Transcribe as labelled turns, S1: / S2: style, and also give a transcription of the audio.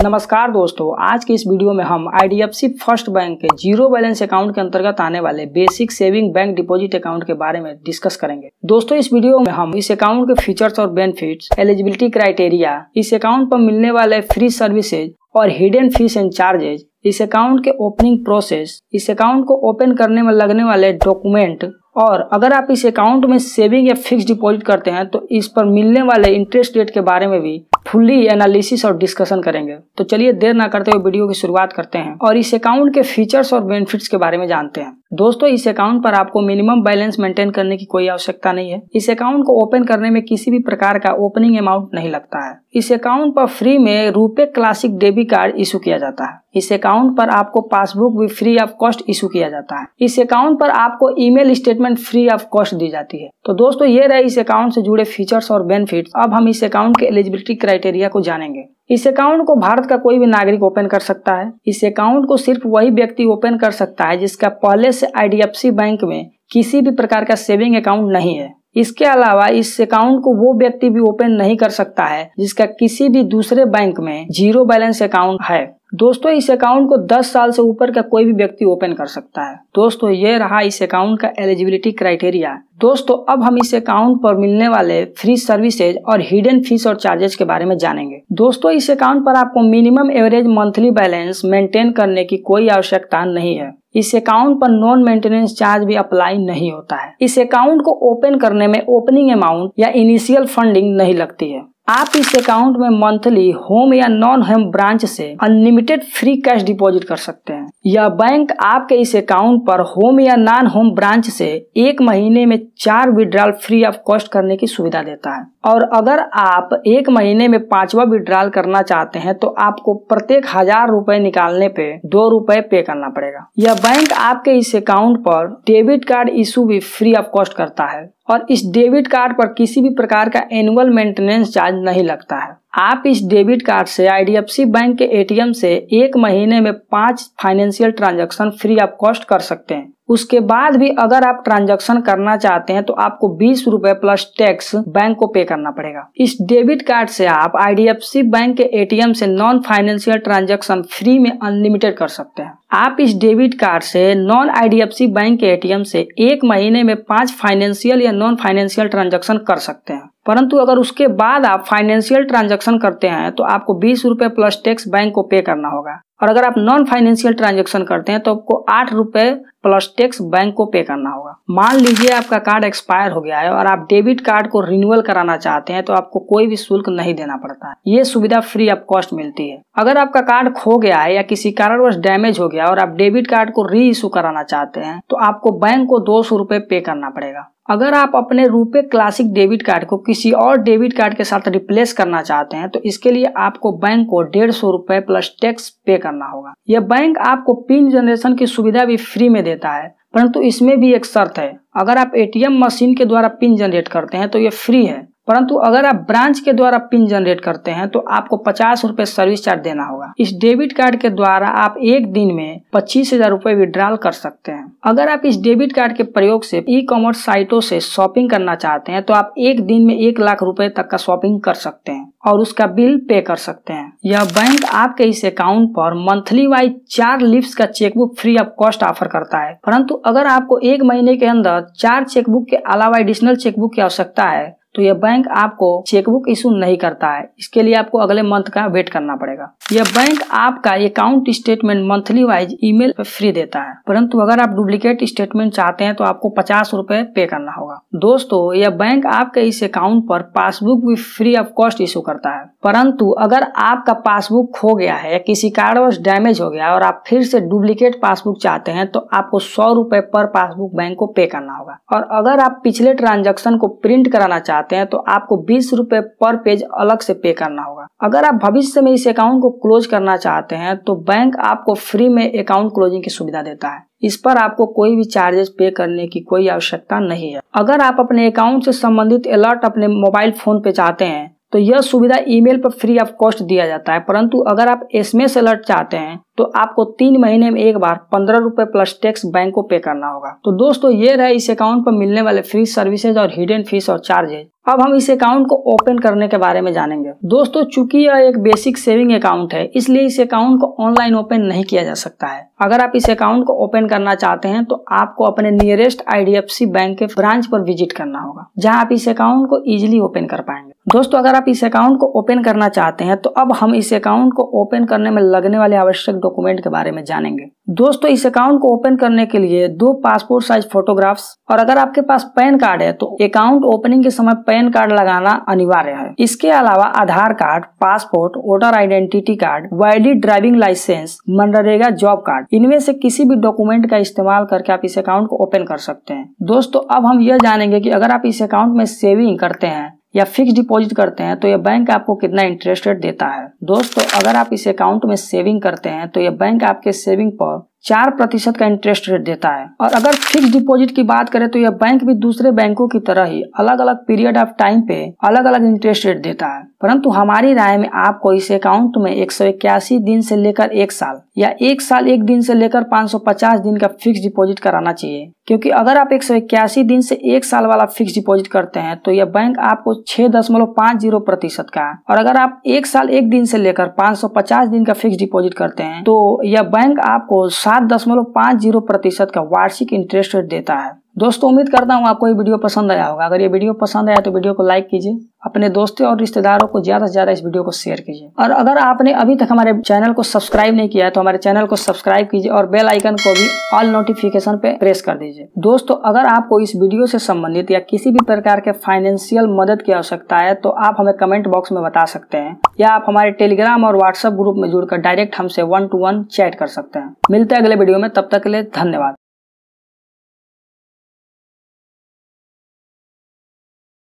S1: नमस्कार दोस्तों, आज की इस वीडियो में हम IDFC फर्स्ट बैंक के जीरो बैलेंस अकाउंट के अंतर्गत आने वाले basic saving bank deposit account के बारे में डिस्कस करेंगे। दोस्तों, इस वीडियो में हम इस अकाउंट के फीचर्स और बेनिफिट्स, एलिजिबिलिटी क्राइटेरिया, इस अकाउंट पर मिलने वाले फ्री सर्विसेज और हिडन फीस एंड चार्जेज, इस अकाउंट के ओपनिंग प्रोसेस, इस अकाउंट को ओपन करने में लगने वाले डॉक्यूमेंट, और अगर आप इस अकाउंट में सेविंग या फिक्स डिपॉजिट करते हैं तो इस पर मिलने वाले इंटरेस्ट रेट के बारे में भी फुल्ली एनालिसिस और डिस्कशन करेंगे। तो चलिए देर ना करते हुए वीडियो की शुरुआत करते हैं और इस अकाउंट के फीचर्स और बेनिफिट्स के बारे में जानते हैं। दोस्तों, इस अकाउंट पर आपको मिनिमम बैलेंस मेंटेन करने की कोई आवश्यकता नहीं है। इस अकाउंट को ओपन करने में किसी भी प्रकार का ओपनिंग अमाउंट नहीं लगता है। इस अकाउंट पर फ्री में RuPay classic debit card issue किया जाता है। इस अकाउंट पर आपको पासबुक भी फ्री ऑफ कॉस्ट इशू किया जाता है। इस अकाउंट पर आपको email statement free of cost दी जाती है। तो दोस्तों, ये रहे इस अकाउंट से जुड़े फीचर्स और बेनिफिट्स। अब हम इस अकाउंट के एलिजिबिलिटी क्राइटेरिया को जानेंगे। इस अकाउंट को भारत का कोई भी नागरिक ओपन कर सकता है। इस अकाउंट को सिर्फ वही व्यक्ति ओपन कर सकता है जिसका पहले से IDFC बैंक में किसी भी प्रकार का सेविंग अकाउंट नहीं है। इसके अलावा इस अकाउंट को वो व्यक्ति भी ओपन नहीं कर सकता है जिसका किसी भी दूसरे बैंक में जीरो बैलेंस अकाउंट है। दोस्तों, इस अकाउंट को 10 साल से ऊपर का कोई भी व्यक्ति ओपन कर सकता है। दोस्तों, ये रहा इस अकाउंट का एलिजिबिलिटी क्राइटेरिया। दोस्तों, अब हम इस अकाउंट पर मिलने वाले फ्री सर्विसेज और हिडन फीस और चार्जेस के बारे में जानेंगे। दोस्तों, इस अकाउंट पर आपको minimum average monthly balance maintain करने की कोई आवश्यकता नहीं है। इस अकाउंट पर नॉन मेंटेनेंस चार्ज भी अप्लाई नहीं होता है। इस अकाउंट को ओपन करने में ओपनिंग अमाउंट या इनिशियल फंडिंग नहीं लगती है। आप इस अकाउंट में मंथली होम या नॉन होम ब्रांच से अनलिमिटेड फ्री कैश डिपॉजिट कर सकते हैं। यह बैंक आपके इस अकाउंट पर होम या नॉन होम ब्रांच से 1 महीने में 4 विड्रॉल फ्री ऑफ कॉस्ट करने की सुविधा देता है। और अगर आप 1 महीने में 5वां विड्रॉल करना चाहते हैं तो आपको प्रत्येक 1000 रुपए निकालने पे 2 रुपए पे करना पड़ेगा। यह बैंक आपके इस अकाउंट पर डेबिट कार्ड इशू भी फ्री ऑफ कॉस्ट करता है और इस डेबिट कार्ड पर किसी भी प्रकार का एनुअल मेंटेनेंस चार्ज नहीं लगता है। आप इस डेबिट कार्ड से IDFC बैंक के ATM से 1 महीने में 5 financial transaction free of cost कर सकते हैं। उसके बाद भी अगर आप ट्रांजैक्शन करना चाहते हैं तो आपको 20 रुपए प्लस टैक्स बैंक को पे करना पड़ेगा। इस डेबिट कार्ड से आप IDFC बैंक के ATM से नॉन फाइनेंशियल ट्रांजैक्शन फ्री में अनलिमिटेड कर सकते हैं। आप इस डेबिट कार्ड से नॉन IDFC बैंक के ATM से 1 महीने में 5 फाइनेंशियल या नॉन फाइनेंशियल ट्रांजैक्शन कर सकते हैं। परंतु अगर उसके बाद आप फाइनेंशियल ट्रांजैक्शन करते हैं तो आपको 20 रुपए प्लस टैक्स बैंक को पे करना होगा। और अगर आप नॉन फाइनेंशियल ट्रांजैक्शन करते हैं तो आपको 8 रुपए प्लस टैक्स बैंक को पे करना होगा। मान लीजिए आपका कार्ड एक्सपायर हो गया है और आप डेबिट कार्ड को रिन्यूअल कराना चाहते हैं तो आपको कोई भी शुल्क नहीं देना पड़ता है। ये सुविधा फ्री ऑफ कॉस्ट मिलती है। अगर आपका कार्ड खो गया है या किसी कारणवश डैमेज हो गया और आप डेबिट कार्ड को री इशू कराना चाहते हैं तो आपको बैंक को 200 रुपए पे करना पड़ेगा। अगर आप अपने रुपे क्लासिक डेबिट कार्ड को किसी और डेबिट कार्ड के साथ रिप्लेस करना चाहते हैं तो इसके लिए आपको बैंक को 150 रुपए प्लस टैक्स पे करना होगा। यह बैंक आपको पिन जनरेशन की सुविधा भी फ्री में देता है, परंतु इसमें भी एक शर्त है। अगर आप ATM मशीन के द्वारा पिन जनरेट करते हैं तो यह फ्री है, परंतु अगर आप ब्रांच के द्वारा पिन जनरेट करते हैं तो आपको 50 रुपए सर्विस चार्ज देना होगा। इस डेबिट कार्ड के द्वारा आप एक दिन में 25,000 रुपए विड्रॉल कर सकते हैं। अगर आप इस डेबिट कार्ड के प्रयोग से ई-कॉमर्स साइटों से शॉपिंग करना चाहते हैं तो आप एक दिन में 1 लाख रुपए तक का शॉपिंग कर सकते हैं और उसका बिल पे कर सकते हैं। यह बैंक आपके इस अकाउंट पर मंथली वाइज 4 लीव्स का chequebook free of cost offer करता है। परंतु अगर आपको 1 महीने के अंदर 4 चेकबुक के अलावा एडिशनल चेकबुक की आवश्यकता है तो यह बैंक आपको चेकबुक इशू नहीं करता है। इसके लिए आपको अगले मंथ का वेट करना पड़ेगा। यह बैंक आपका account statement monthly wise email पर फ्री देता है, परंतु अगर आप डुप्लीकेट स्टेटमेंट चाहते हैं तो आपको 50 रुपए पे करना होगा। दोस्तों, यह बैंक आपके इस अकाउंट पर पासबुक भी फ्री ऑफ कॉस्ट इशू करता है, परंतु अगर आपका पासबुक खो गया है, किसी कारणवश डैमेज हो गया और आप फिर से डुप्लीकेट पासबुक चाहते हैं तो आपको 100 रुपए पर पासबुक बैंक को पे करना होगा। और अगर आप पिछले ट्रांजैक्शन को प्रिंट कराना चाहते हैं तो आपको 20 रुपए पर पेज अलग से पे करना होगा। अगर आप भविष्य में इस अकाउंट को क्लोज करना चाहते हैं तो बैंक आपको फ्री में अकाउंट क्लोजिंग की सुविधा देता है। इस पर आपको कोई भी चार्जेस पे करने की कोई आवश्यकता नहीं है। अगर आप अपने अकाउंट से संबंधित अलर्ट अपने मोबाइल फोन पे चाहते हैं तो यह सुविधा ईमेल पर फ्री ऑफ कॉस्ट दिया जाता है, परंतु अगर आप SMS अलर्ट चाहते हैं तो आपको 3 महीने में एक बार 15 रुपए प्लस टैक्स बैंक को पे करना होगा। तो दोस्तों ये रहे इस अकाउंट पर मिलने वाले फ्री सर्विसेज और हिडन फीस और चार्जेज। अब हम इस अकाउंट को ओपन करने के बारे में जानेंगे। दोस्तों चूंकि यह एक बेसिक सेविंग अकाउंट है, इसलिए इस अकाउंट को ऑनलाइन ओपन नहीं किया जा सकता है। अगर आप इस अकाउंट को ओपन करना चाहते हैं तो आपको अपने नियरेस्ट IDFC बैंक के ब्रांच पर विजिट करना होगा, जहां आप इस अकाउंट को इजीली ओपन कर पाएंगे। दोस्तों अगर आप इस अकाउंट को ओपन करना चाहते हैं तो अब हम इस अकाउंट को ओपन करने में लगने वाले आवश्यक डॉक्यूमेंट के बारे में जानेंगे। दोस्तों इस अकाउंट को ओपन करने के लिए 2 पासपोर्ट साइज फोटोग्राफ्स और अगर आपके पास पैन कार्ड है तो अकाउंट ओपनिंग के समय पैन कार्ड लगाना अनिवार्य है। इसके अलावा Aadhaar card, passport, voter identity card, valid driving licence, MNREGA job card, इनमें से किसी भी डॉक्यूमेंट का इस्तेमाल करके आप इस अकाउंट को ओपन कर सकते हैं। दोस्तों अब हम यह जानेंगे कि अगर आप इस अकाउंट में सेविंग करते हैं या फिक्स डिपॉजिट करते हैं तो यह बैंक आपको कितना इंटरेस्ट रेट देता है। दोस्तों अगर आप इस अकाउंट में सेविंग करते हैं तो यह बैंक आपके सेविंग पर 4% का इंटरेस्ट रेट देता है। और अगर फिक्स डिपॉजिट की बात करें तो यह बैंक भी दूसरे बैंकों की तरह ही अलग अलग पीरियड ऑफ टाइम पे अलग अलग इंटरेस्ट रेट देता है, परंतु हमारी राय में आपको इस अकाउंट में 181 दिन से लेकर 1 साल या 1 साल 1 दिन से लेकर 550 दिन का फिक्स डिपॉजिट कराना चाहिए, क्योंकि अगर आप 181 दिन से 1 साल वाला फिक्स डिपॉजिट करते हैं तो यह बैंक आपको 6.50% का, और अगर आप 1 साल 1 दिन से लेकर 550 दिन का फिक्स डिपॉजिट करते हैं तो यह बैंक आपको 7.50% का वार्षिक इंटरेस्ट रेट देता है। दोस्तों उम्मीद करता हूँ आपको ये वीडियो पसंद आया होगा। अगर ये वीडियो पसंद आया तो वीडियो को लाइक कीजिए, अपने दोस्तों और रिश्तेदारों को ज्यादा से ज्यादा इस वीडियो को शेयर कीजिए, और अगर आपने अभी तक हमारे चैनल को सब्सक्राइब नहीं किया है तो हमारे चैनल को सब्सक्राइब कीजिए और बेल आइकन को भी ऑल नोटिफिकेशन पे प्रेस कर दीजिए। दोस्तों अगर आपको इस वीडियो से संबंधित या किसी भी प्रकार के फाइनेंशियल मदद की आवश्यकता है तो आप हमें कमेंट बॉक्स में बता सकते हैं, या आप हमारे टेलीग्राम और व्हाट्सएप ग्रुप में जुड़कर डायरेक्ट हमसे 1-to-1 चैट कर सकते हैं। मिलते हैं अगले वीडियो में, तब तक के लिए धन्यवाद।